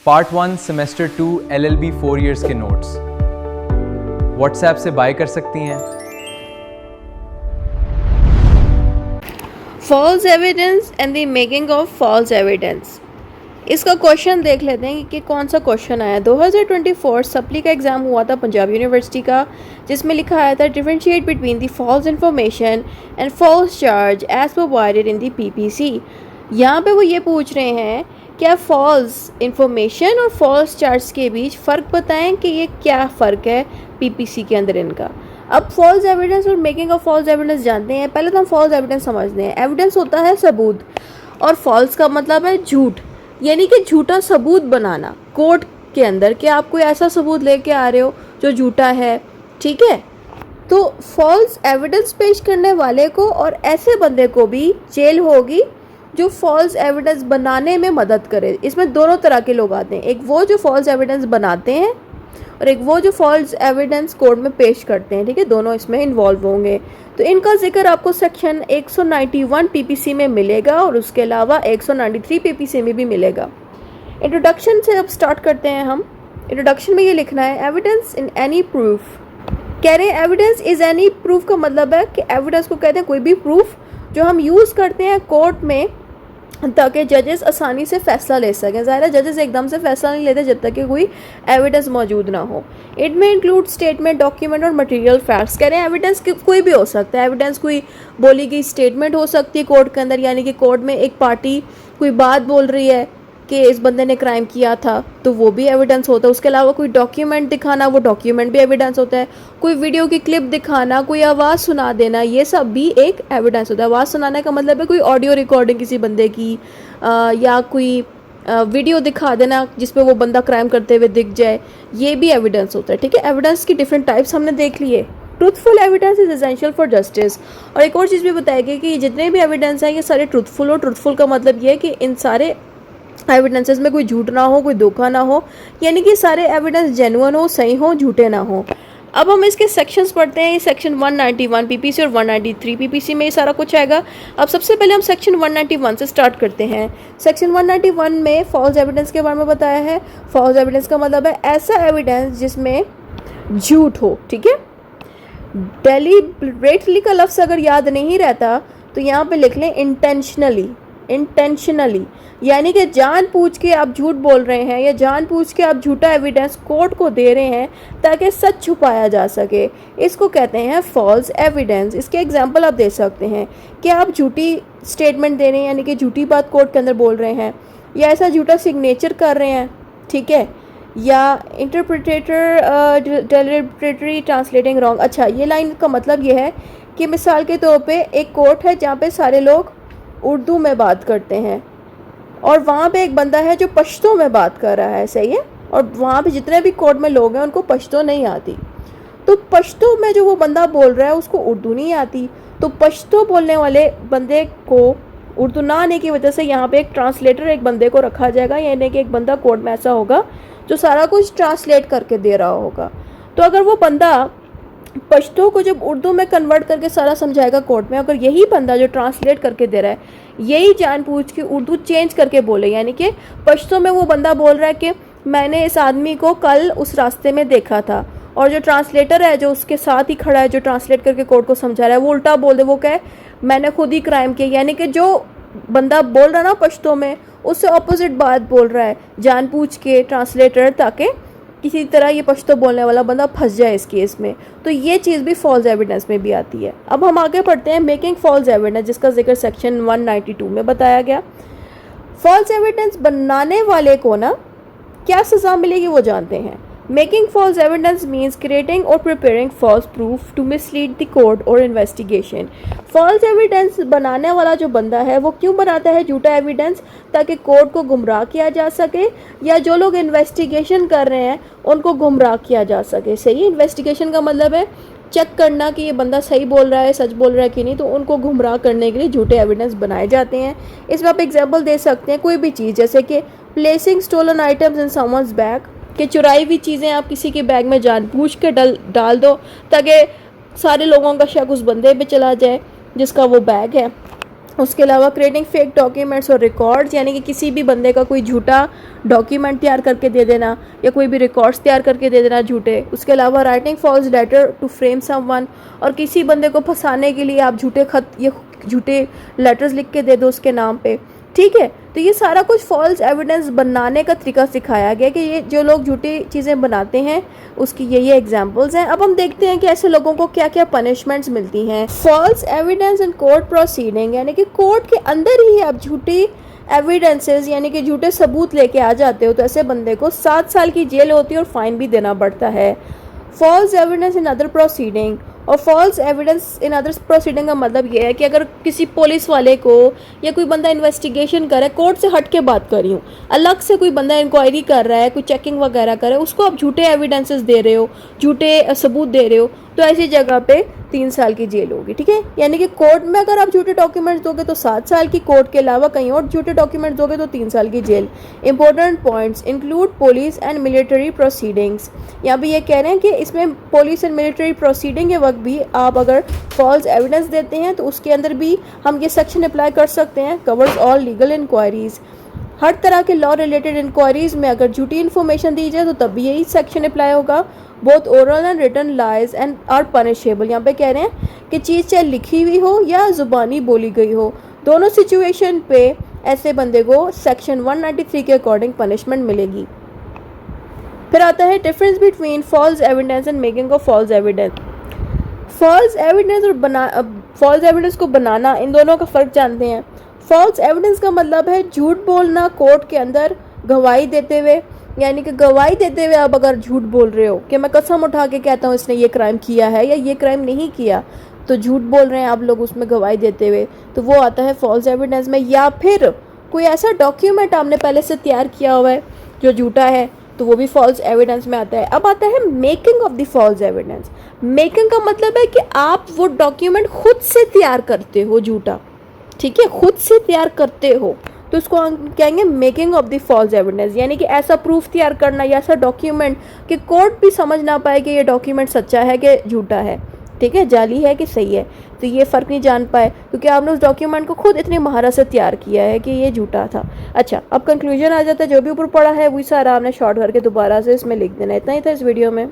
Part 1 semester 2 LLB 4 years के notes WhatsApp से buy कर सकती हैं। False evidence and the making of false evidence. इसका क्वेश्चन देख लेते हैं कि कौन सा क्वेश्चन आया। 2024 सप्ली का एग्ज़ाम हुआ था पंजाब यूनिवर्सिटी का, जिसमें लिखा आया था differentiate between the false information and false charge as provided in the PPC। यहाँ पे वो ये पूछ रहे हैं क्या फॉल्स इन्फॉर्मेशन और फॉल्स चार्ज के बीच फ़र्क बताएं कि ये क्या फ़र्क है PPC के अंदर इनका। अब फॉल्स एविडेंस और मेकिंग ऑफ फॉल्स एविडेंस जानते हैं। पहले तो हम फॉल्स एविडेंस समझते हैं। एविडेंस होता है सबूत, और फॉल्स का मतलब है झूठ, यानी कि झूठा सबूत बनाना कोर्ट के अंदर कि आप कोई ऐसा सबूत लेके आ रहे हो जो झूठा है, ठीक है। तो फॉल्स एविडेंस पेश करने वाले को और ऐसे बंदे को भी जेल होगी जो फॉल्स एविडेंस बनाने में मदद करे। इसमें दोनों तरह के लोग आते हैं, एक वो जो फॉल्स एविडेंस बनाते हैं और एक वो जो फॉल्स एविडेंस कोर्ट में पेश करते हैं, ठीक है। दोनों इसमें इन्वॉल्व होंगे। तो इनका जिक्र आपको सेक्शन 191 PPC में मिलेगा और उसके अलावा 193 PPC में भी मिलेगा। इंट्रोडक्शन से अब स्टार्ट करते हैं हम। इंट्रोडक्शन में ये लिखना है एविडेंस इन एनी प्रूफ। कह रहे हैं एविडेंस इज एनी प्रूफ का मतलब है कि एविडेंस को कहते हैं कोई भी प्रूफ जो हम यूज़ करते हैं कोर्ट में ताकि जजेस आसानी से फैसला ले सकें। ज़ाहिर है जजेस एकदम से फैसला नहीं लेते जब तक कि कोई एविडेंस मौजूद ना हो। इट में इंक्लूड स्टेटमेंट, डॉक्यूमेंट और मटेरियल फैक्ट्स। कह रहे हैं एविडेंस कोई भी हो सकता है। एविडेंस कोई बोली गई स्टेटमेंट हो सकती है कोर्ट के अंदर, यानी कि कोर्ट में एक पार्टी कोई बात बोल रही है कि इस बंदे ने क्राइम किया था, तो वो भी एविडेंस होता है। उसके अलावा कोई डॉक्यूमेंट दिखाना, वो डॉक्यूमेंट भी एविडेंस होता है। कोई वीडियो की क्लिप दिखाना, कोई आवाज़ सुना देना, ये सब भी एक एविडेंस होता है। आवाज़ सुनाने का मतलब है कोई ऑडियो रिकॉर्डिंग किसी बंदे की या कोई वीडियो दिखा देना जिस पे वो बंदा क्राइम करते हुए दिख जाए, ये भी एविडेंस होता है, ठीक है। एविडेंस की डिफरेंट टाइप्स हमने देख लिए। Truthful evidence is essential for justice. और एक और चीज़ भी बताई गई कि जितने भी एविडेंस हैं ये सारे ट्रूथफुल हो। ट्रूथफुल का मतलब ये है कि इन सारे एविडेंसेस में कोई झूठ ना हो, कोई धोखा ना हो, यानी कि सारे एविडेंस जेन्युइन हो, सही हो, झूठे ना हो। अब हम इसके सेक्शंस पढ़ते हैं। सेक्शन 191 PPC और 193 PPC में ये सारा कुछ आएगा। अब सबसे पहले हम सेक्शन 191 से स्टार्ट करते हैं। सेक्शन 191 में फॉल्स एविडेंस के बारे में बताया है। फॉल्स एविडेंस का मतलब है ऐसा एविडेंस जिसमें झूठ हो, ठीक है। डेलिबरेटली का लफ्ज़ अगर याद नहीं रहता तो यहाँ पे लिख लें इंटेंशनली। इंटेंशनली यानी कि जानबूझ के आप झूठ बोल रहे हैं या जानबूझ के आप झूठा एविडेंस कोर्ट को दे रहे हैं ताकि सच छुपाया जा सके, इसको कहते हैं फॉल्स एविडेंस। इसके एग्जांपल आप दे सकते हैं कि आप झूठी स्टेटमेंट दे रहे हैं, यानी कि झूठी बात कोर्ट के अंदर बोल रहे हैं, या ऐसा झूठा सिग्नेचर कर रहे हैं, ठीक है, या इंटरप्रिटेटर डेलिबरेटली ट्रांसलेटिंग रॉन्ग। अच्छा, ये लाइन का मतलब ये है कि मिसाल के तौर पे एक कोर्ट है जहाँ पे सारे लोग उर्दू में बात करते हैं और वहाँ पे एक बंदा है जो पश्तो में बात कर रहा है, सही है, और वहाँ पे जितने भी कोर्ट में लोग हैं उनको पश्तो नहीं आती। तो पश्तो में जो वो बंदा बोल रहा है उसको उर्दू नहीं आती, तो पश्तो बोलने वाले बंदे को उर्दू ना आने की वजह से यहाँ पे एक ट्रांसलेटर एक बंदे को रखा जाएगा, यानी कि एक बंदा कोर्ट में ऐसा होगा जो सारा कुछ ट्रांसलेट करके दे रहा होगा। तो अगर वो बंदा पश्तो को जब उर्दू में कन्वर्ट करके सारा समझाएगा कोर्ट में, अगर यही बंदा जो ट्रांसलेट करके दे रहा है यही जानबूझ के उर्दू चेंज करके बोले, यानी कि पश्तो में वो बंदा बोल रहा है कि मैंने इस आदमी को कल उस रास्ते में देखा था, और जो ट्रांसलेटर है जो उसके साथ ही खड़ा है जो ट्रांसलेट करके कोर्ट को समझा रहा है वो उल्टा बोल दे, वो कहे मैंने खुद ही क्राइम किया, यानी कि जो बंदा बोल रहा ना पश्तो में उससे ऑपोजिट बात बोल रहा है जानबूझ के ट्रांसलेटर, ताकि किसी तरह ये पश्तो बोलने वाला बंदा फंस जाए इस केस में। तो ये चीज़ भी फॉल्स एविडेंस में भी आती है। अब हम आगे पढ़ते हैं मेकिंग फॉल्स एविडेंस, जिसका जिक्र सेक्शन 192 में बताया गया। फॉल्स एविडेंस बनाने वाले को ना क्या सज़ा मिलेगी वो जानते हैं। Making false evidence means creating और preparing false proof to mislead the court और इन्वेस्टिगेशन। फॉल्स एविडेंस बनाने वाला जो बंदा है वो क्यों बनाता है झूठा एविडेंस, ताकि कोर्ट को गुमराह किया जा सके या जो लोग इन्वेस्टिगेशन कर रहे हैं उनको गुमराह किया जा सके। सही, इन्वेस्टिगेशन का मतलब है चेक करना कि ये बंदा सही बोल रहा है, सच बोल रहा है कि नहीं, तो उनको गुमराह करने के लिए झूठे एविडेंस बनाए जाते हैं। इसमें आप एग्जाम्पल दे सकते हैं कोई भी चीज़, जैसे कि placing stolen items in someone's bag, कि चुराई हुई चीज़ें आप किसी के बैग में जानबूझ के डाल दो ताकि सारे लोगों का शक उस बंदे पे चला जाए जिसका वो बैग है। उसके अलावा क्रिएटिंग फेक डॉक्यूमेंट्स और रिकॉर्ड्स, यानी कि किसी भी बंदे का कोई झूठा डॉक्यूमेंट तैयार करके दे देना या कोई भी रिकॉर्ड्स तैयार करके दे देना झूठे। उसके अलावा writing false letter to frame someone, और किसी बंदे को फंसाने के लिए आप झूठे खत या झूठे लेटर्स लिख के दे दो उसके नाम पे, ठीक है। तो ये सारा कुछ फॉल्स एविडेंस बनाने का तरीका सिखाया गया कि ये जो लोग झूठी चीज़ें बनाते हैं उसकी ये एग्जांपल्स हैं। अब हम देखते हैं कि ऐसे लोगों को क्या क्या पनिशमेंट्स मिलती हैं। False evidence in court proceeding, यानी कि कोर्ट के अंदर ही आप झूठी एविडेंसेस यानी कि झूठे सबूत लेके आ जाते हो तो ऐसे बंदे को 7 साल की जेल होती है और फाइन भी देना पड़ता है। False evidence in other proceeding, और false evidence in other proceeding का मतलब ये है कि अगर किसी पुलिस वाले को या कोई बंदा इन्वेस्टिगेशन करे, कोर्ट से हट के बात कर रही हूँ, अलग से कोई बंदा इंक्वायरी कर रहा है, कोई चेकिंग वगैरह कर रहा है, उसको आप झूठे एविडेंसेस दे रहे हो, झूठे सबूत दे रहे हो, तो ऐसी जगह पे 3 साल की जेल होगी, ठीक है। यानी कि कोर्ट में अगर आप झूठे डॉक्यूमेंट्स दोगे तो 7 साल की, कोर्ट के अलावा कहीं और झूठे डॉक्यूमेंट्स दोगे तो 3 साल की जेल। Important points include police and military proceedings, यहाँ पे ये कह रहे हैं कि इसमें पुलिस एंड मिलिट्री प्रोसीडिंग के वक्त भी आप अगर फॉल्स एविडेंस देते हैं तो उसके अंदर भी हम ये सेक्शन अप्लाई कर सकते हैं। कवर्स ऑल लीगल इंक्वायरीज, हर तरह के लॉ रिलेटेड इंक्वायरीज में अगर झूठी इन्फॉर्मेशन दी जाए तो तब भी यही सेक्शन अप्लाई होगा। Both oral and written lies and are punishable, यहाँ पे कह रहे हैं कि चीज़ चाहे लिखी हुई हो या ज़ुबानी बोली गई हो, दोनों सिचुएशन पे ऐसे बंदे को सेक्शन 193 के अकॉर्डिंग पनिशमेंट मिलेगी। फिर आता है difference between false evidence and making of false evidence. False evidence और फॉल्स एविडेंस को बनाना, इन दोनों का फ़र्क जानते हैं। फॉल्स एविडेंस का मतलब है झूठ बोलना कोर्ट के अंदर गवाही देते हुए, यानी कि गवाही देते हुए आप अगर झूठ बोल रहे हो कि मैं कसम उठा के कहता हूँ इसने ये क्राइम किया है या ये क्राइम नहीं किया, तो झूठ बोल रहे हैं आप लोग उसमें गवाही देते हुए, तो वो आता है फॉल्स एविडेंस में। या फिर कोई ऐसा डॉक्यूमेंट आपने पहले से तैयार किया हुआ है जो झूठा है, तो वो भी फॉल्स एविडेंस में आता है। अब आता है making of the false evidence. Making का मतलब है कि आप वो डॉक्यूमेंट खुद से तैयार करते हो झूठा, ठीक है, खुद से तैयार करते हो, तो उसको हम कहेंगे making of the false evidence, यानी कि ऐसा प्रूफ तैयार करना या ऐसा डॉक्यूमेंट कि कोर्ट भी समझ ना पाए कि ये डॉक्यूमेंट सच्चा है कि झूठा है, ठीक है, जाली है कि सही है, तो ये फ़र्क नहीं जान पाए क्योंकि आपने उस डॉक्यूमेंट को खुद इतनी महारत से तैयार किया है कि ये झूठा था। अच्छा, अब कंक्लूजन आ जाता है, जो भी ऊपर पड़ा है वही सारा आपने शॉर्ट करके दोबारा से इसमें लिख देना। इतना ही था इस वीडियो में।